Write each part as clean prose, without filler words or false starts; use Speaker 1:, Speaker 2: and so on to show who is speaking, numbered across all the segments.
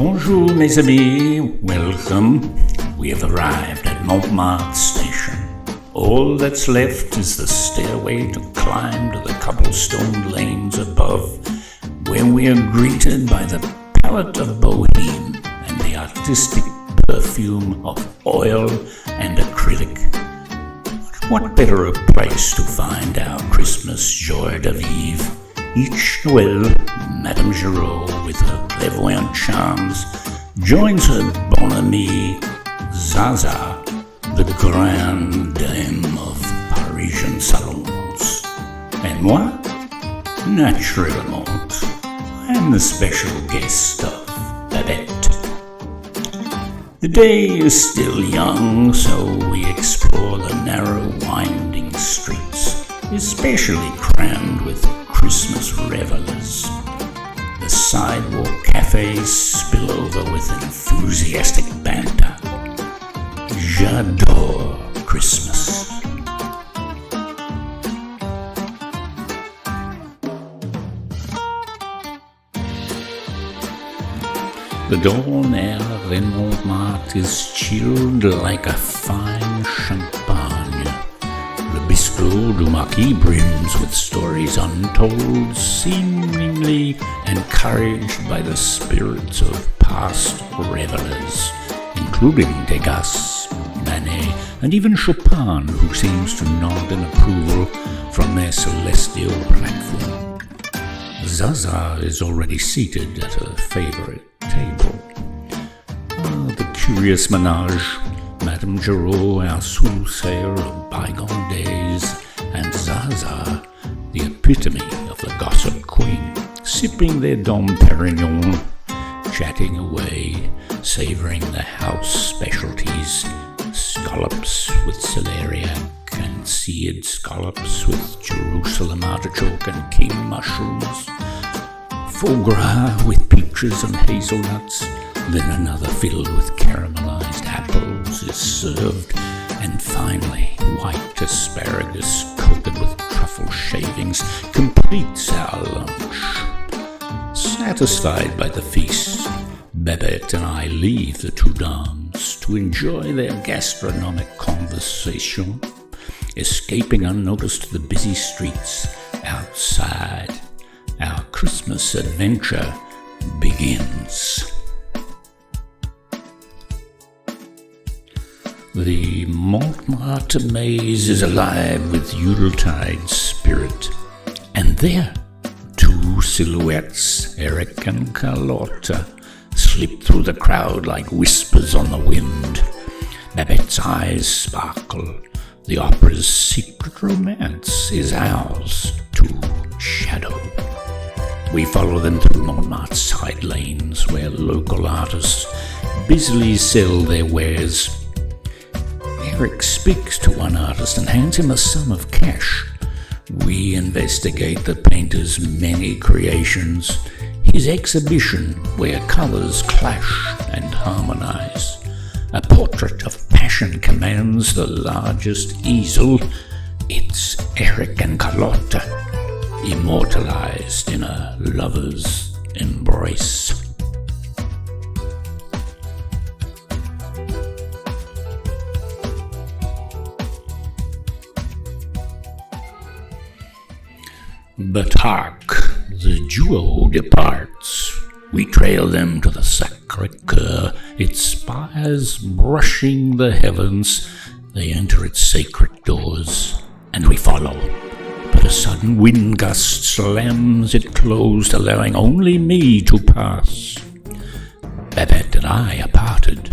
Speaker 1: Bonjour, mes amis. Welcome. We have arrived at Montmartre station. All that's left is the stairway to climb to the cobblestone lanes above, where we are greeted by the palette of bohemian and the artistic perfume of oil and acrylic. What better a place to find our Christmas joie de vivre? Each Noël, Madame Giraud, with her clairvoyant charms, joins her bonne amie, Zaza, the grande dame of Parisian salons. And moi? Naturellement, I am the special guest of Babette. The day is still young, so we explore the narrow, winding streets, especially crammed with Christmas revelers. The sidewalk cafes spill over with enthusiastic banter. J'adore Christmas. The dawn air in Montmartre is chilled like a fine champagne. The Bistrot du Marquis brims with stories untold, seemingly encouraged by the spirits of past revelers, including Degas, Manet, and even Chopin, who seems to nod in approval from their celestial platform. Zaza is already seated at her favorite table. The curious menage, Madame Giraud, our soothsayer of bygone days, and Zaza, the epitome of the gossip queen, sipping their Dom Perignon, chatting away, savouring the house specialties, scallops with celeriac and seared scallops with Jerusalem artichoke and king mushrooms, foie gras with peaches and hazelnuts, then another filled with caramelized apples is served, and finally white asparagus coated with truffle shavings completes our lunch. Satisfied by the feast, Babette and I leave the two dames to enjoy their gastronomic conversation, escaping unnoticed to the busy streets outside. Our Christmas adventure begins. The Montmartre maze is alive with Yuletide spirit, and there, two silhouettes, Erik and Carlotta, slip through the crowd like whispers on the wind. Babette's eyes sparkle. The opera's secret romance is ours to shadow. We follow them through Montmartre's side lanes, where local artists busily sell their wares. Erik speaks to one artist and hands him a sum of cash. We investigate the painter's many creations, his exhibition where colors clash and harmonize. A portrait of passion commands the largest easel. It's Erik and Carlotta, immortalized in a lover's embrace. But hark, the duo departs. We trail them to the Sacré-Cœur. Its spires brushing the heavens, they enter its sacred doors, and we follow. But a sudden wind gust slams it closed, allowing only me to pass. Babette and I are parted,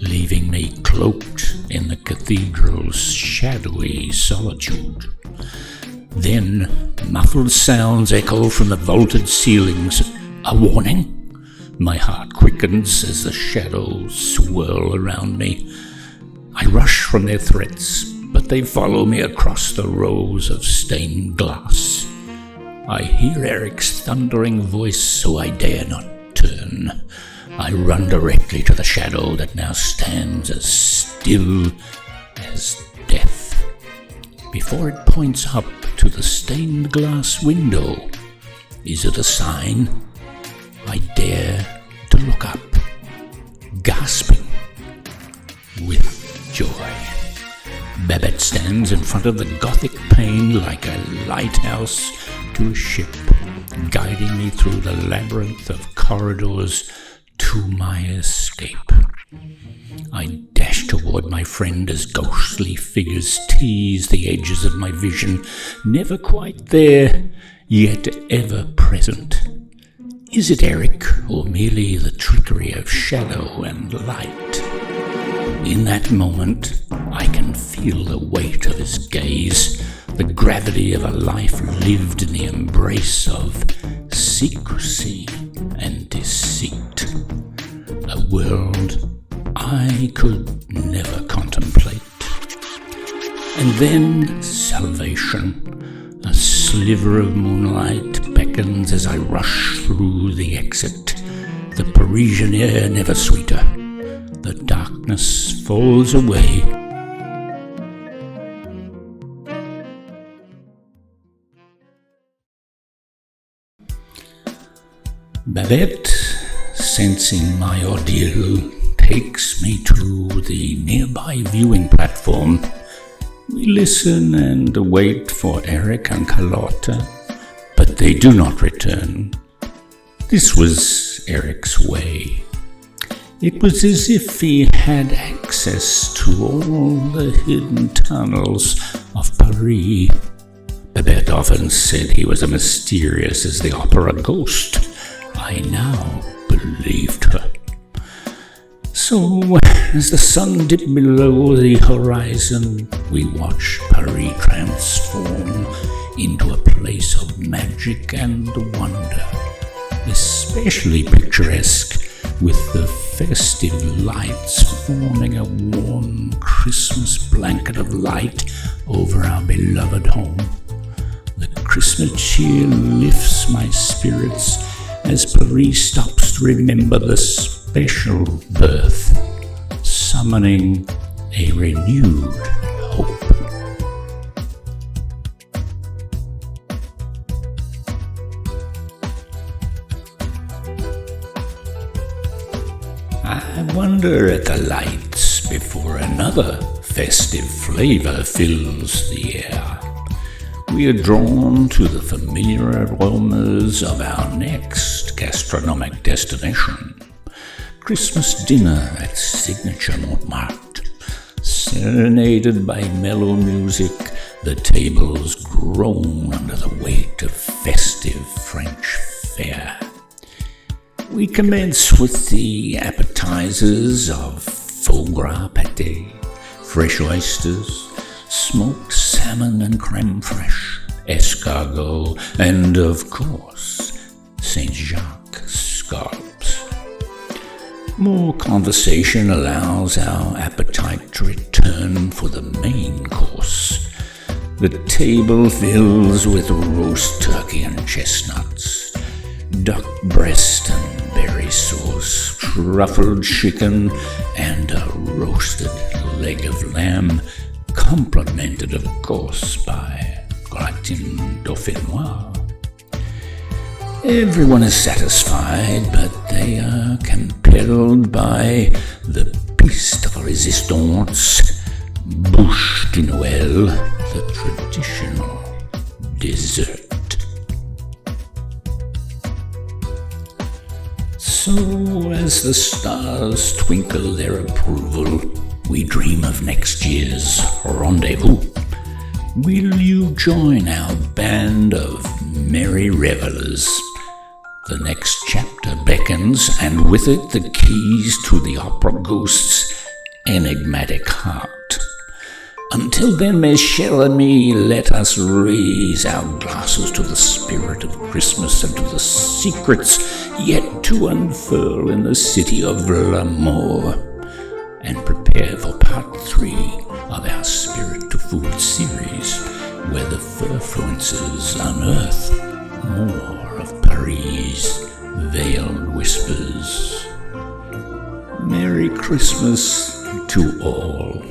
Speaker 1: leaving me cloaked in the cathedral's shadowy solitude. Then muffled sounds echo from the vaulted ceilings. A warning? My heart quickens as the shadows swirl around me. I rush from their threats, but they follow me across the rows of stained glass. I hear Erik's thundering voice, so I dare not turn. I run directly to the shadow that now stands as still as death. Before it points up to the stained glass window, is it a sign? I dare to look up. stands in front of the Gothic pane like a lighthouse to a ship, guiding me through the labyrinth of corridors to my escape. I dash toward my friend as ghostly figures tease the edges of my vision, never quite there, yet ever present. Is it Erik, or merely the trickery of shadow and light? In that moment, I can feel the weight of his gaze, the gravity of a life lived in the embrace of secrecy and deceit. A world I could never contemplate. And then salvation. A sliver of moonlight beckons as I rush through the exit. The Parisian air never sweeter. The darkness falls away. Babette, sensing my ordeal, takes me to the nearby viewing platform. We listen and wait for Erik and Carlotta, but they do not return. This was Erik's way. It was as if he had access to all the hidden tunnels of Paris. Babette often said he was as mysterious as the opera ghost. I now believed her. So, as the sun dipped below the horizon, we watched Paris transform into a place of magic and wonder, especially picturesque with the festive lights forming a warm Christmas blanket of light over our beloved home. The Christmas cheer lifts my spirits as Paris stops to remember the special birth, summoning a renewed hope. I wonder at the lights before another festive flavor fills the air. We are drawn to the familiar aromas of our next gastronomic destination. Christmas dinner at signature Montmartre. Serenaded by mellow music, the tables groan under the weight of festive French fare. We commence with the appetizers of foie gras pâté, fresh oysters, smoked salmon and creme fraiche, escargot, and of course, Saint Jacques scallops. More conversation allows our appetite to return for the main course. The table fills with roast turkey and chestnuts, duck breast and berry sauce, truffled chicken, and a roasted leg of lamb, complemented, of course, by gratin dauphinois. Everyone is satisfied, but they are compelled by the pièce de résistance, bûche de Noël, the traditional dessert. So, as the stars twinkle their approval, we dream of next year's rendezvous. Will you join our band of merry revelers? The next chapter beckons, and with it the keys to the opera ghost's enigmatic heart. Until then, mes chers amis, let us raise our glasses to the spirit of Christmas and to the secrets yet to unfurl in the city of l'amour, and prepare for part 3 of our Spirit to Food series, where the furfluences unearth more of Paris' veiled whispers. Merry Christmas to all.